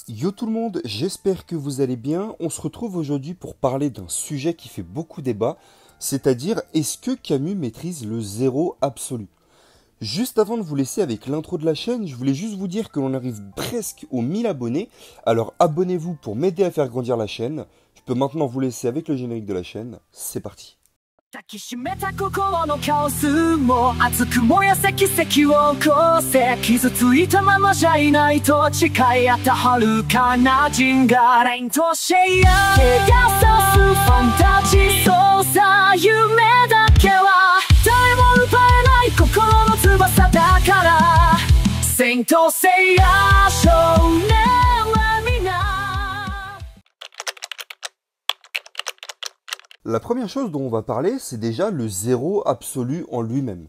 Yo tout le monde, j'espère que vous allez bien. On se retrouve aujourd'hui pour parler d'un sujet qui fait beaucoup débat, c'est-à-dire est-ce que Camus maîtrise le zéro absolu? Juste avant de vous laisser avec l'intro de la chaîne, je voulais juste vous dire que l'on arrive presque aux 1000 abonnés, alors abonnez-vous pour m'aider à faire grandir la chaîne. Je peux maintenant vous laisser avec le générique de la chaîne, c'est parti. 抱きしめた心のカオスも熱く燃やせ奇跡を起こせ傷ついたままじゃいないと誓い合った遥かなジンガレインとシェイヤー毛がさすファンタジーそうさ夢だけは誰も奪えない心の翼だからセイントセイヤー少年は皆 La première chose dont on va parler, c'est déjà le zéro absolu en lui-même.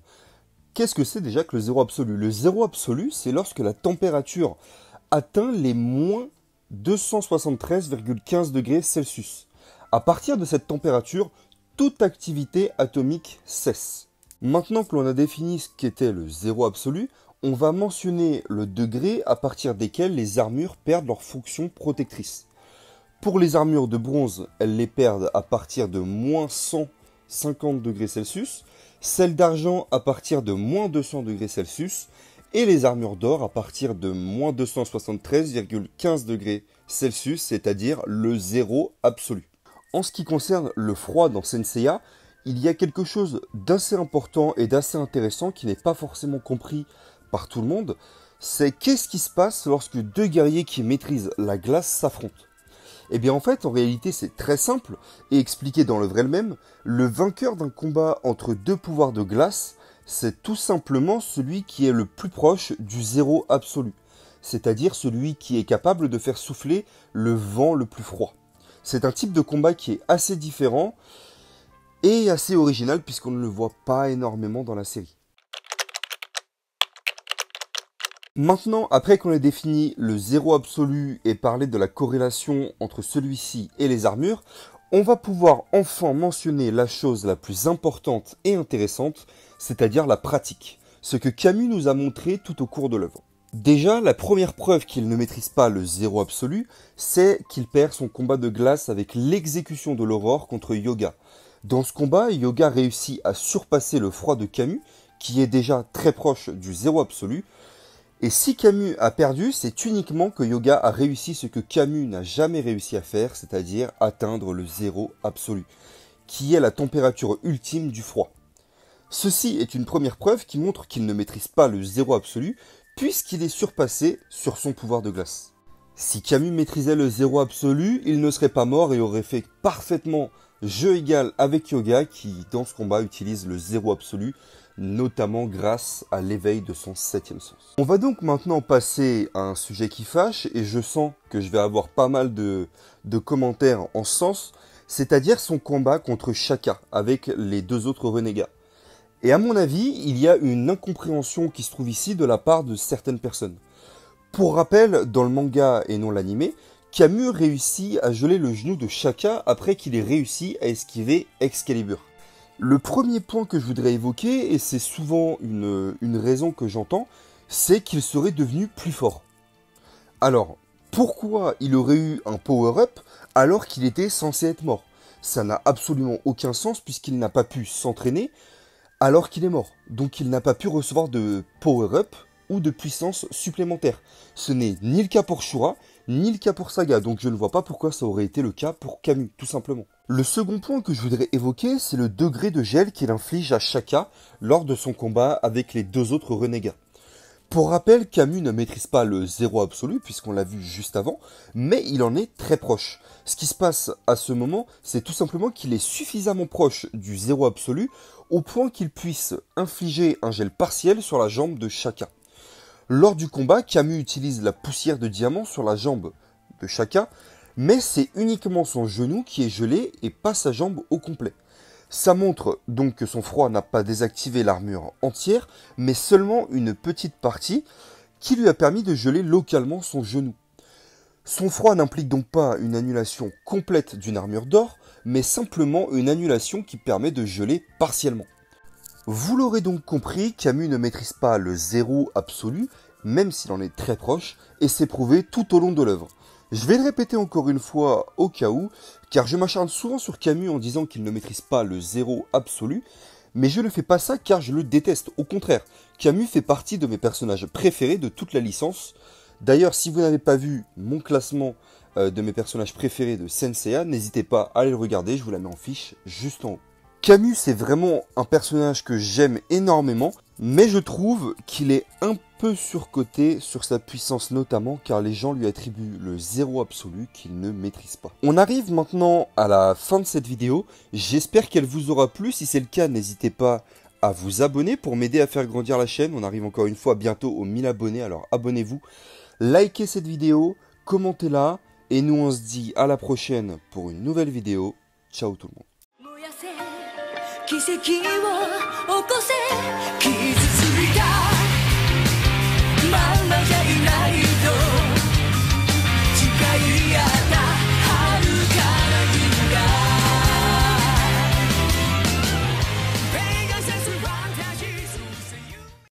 Qu'est-ce que c'est déjà que le zéro absolu? Le zéro absolu, c'est lorsque la température atteint les moins 273,15 degrés Celsius. À partir de cette température, toute activité atomique cesse. Maintenant que l'on a défini ce qu'était le zéro absolu, on va mentionner le degré à partir desquels les armures perdent leur fonction protectrice. Pour les armures de bronze, elles les perdent à partir de moins 150 degrés Celsius, celles d'argent à partir de moins 200 degrés Celsius, et les armures d'or à partir de moins 273,15 degrés Celsius, c'est-à-dire le zéro absolu. En ce qui concerne le froid dans Senseiya, il y a quelque chose d'assez important et d'assez intéressant qui n'est pas forcément compris par tout le monde, c'est qu'est-ce qui se passe lorsque deux guerriers qui maîtrisent la glace s'affrontent. Eh bien en fait, en réalité, c'est très simple et expliqué dans l'œuvre elle-même. Le vainqueur d'un combat entre deux pouvoirs de glace, c'est tout simplement celui qui est le plus proche du zéro absolu, c'est-à-dire celui qui est capable de faire souffler le vent le plus froid. C'est un type de combat qui est assez différent et assez original puisqu'on ne le voit pas énormément dans la série. Maintenant, après qu'on ait défini le zéro absolu et parlé de la corrélation entre celui-ci et les armures, on va pouvoir enfin mentionner la chose la plus importante et intéressante, c'est-à-dire la pratique, ce que Camus nous a montré tout au cours de l'œuvre. Déjà, la première preuve qu'il ne maîtrise pas le zéro absolu, c'est qu'il perd son combat de glace avec l'exécution de l'aurore contre Yoga. Dans ce combat, Yoga réussit à surpasser le froid de Camus, qui est déjà très proche du zéro absolu. Et si Camus a perdu, c'est uniquement que Yoga a réussi ce que Camus n'a jamais réussi à faire, c'est-à-dire atteindre le zéro absolu, qui est la température ultime du froid. Ceci est une première preuve qui montre qu'il ne maîtrise pas le zéro absolu, puisqu'il est surpassé sur son pouvoir de glace. Si Camus maîtrisait le zéro absolu, il ne serait pas mort et aurait fait parfaitement jeu égal avec Yoga, qui dans ce combat utilise le zéro absolu, notamment grâce à l'éveil de son septième sens. On va donc maintenant passer à un sujet qui fâche, et je sens que je vais avoir pas mal de commentaires en ce sens, c'est-à-dire son combat contre Shaka avec les deux autres renégats. Et à mon avis, il y a une incompréhension qui se trouve ici de la part de certaines personnes. Pour rappel, dans le manga et non l'anime, Camus réussit à geler le genou de Shaka après qu'il ait réussi à esquiver Excalibur. Le premier point que je voudrais évoquer, et c'est souvent une raison que j'entends, c'est qu'il serait devenu plus fort. Alors, pourquoi il aurait eu un power-up alors qu'il était censé être mort? Ça n'a absolument aucun sens puisqu'il n'a pas pu s'entraîner alors qu'il est mort. Donc il n'a pas pu recevoir de power-up ou de puissance supplémentaire. Ce n'est ni le cas pour Shura, ni le cas pour Saga, donc je ne vois pas pourquoi ça aurait été le cas pour Camus, tout simplement. Le second point que je voudrais évoquer, c'est le degré de gel qu'il inflige à Shaka lors de son combat avec les deux autres renégats. Pour rappel, Camus ne maîtrise pas le zéro absolu, puisqu'on l'a vu juste avant, mais il en est très proche. Ce qui se passe à ce moment, c'est tout simplement qu'il est suffisamment proche du zéro absolu, au point qu'il puisse infliger un gel partiel sur la jambe de Shaka. Lors du combat, Camus utilise la poussière de diamant sur la jambe de Shaka, mais c'est uniquement son genou qui est gelé et pas sa jambe au complet. Ça montre donc que son froid n'a pas désactivé l'armure entière, mais seulement une petite partie qui lui a permis de geler localement son genou. Son froid n'implique donc pas une annulation complète d'une armure d'or, mais simplement une annulation qui permet de geler partiellement. Vous l'aurez donc compris, Camus ne maîtrise pas le zéro absolu, même s'il en est très proche, et c'est prouvé tout au long de l'œuvre. Je vais le répéter encore une fois au cas où, car je m'acharne souvent sur Camus en disant qu'il ne maîtrise pas le zéro absolu, mais je ne fais pas ça car je le déteste. Au contraire, Camus fait partie de mes personnages préférés de toute la licence. D'ailleurs, si vous n'avez pas vu mon classement de mes personnages préférés de Senseiya, n'hésitez pas à aller le regarder, je vous la mets en fiche juste en haut. Camus, c'est vraiment un personnage que j'aime énormément, mais je trouve qu'il est un peu surcoté sur sa puissance notamment, car les gens lui attribuent le zéro absolu qu'il ne maîtrise pas. On arrive maintenant à la fin de cette vidéo, j'espère qu'elle vous aura plu, si c'est le cas, n'hésitez pas à vous abonner pour m'aider à faire grandir la chaîne, on arrive encore une fois bientôt aux 1000 abonnés, alors abonnez-vous, likez cette vidéo, commentez-la, et nous on se dit à la prochaine pour une nouvelle vidéo, ciao tout le monde. 奇跡を起こせ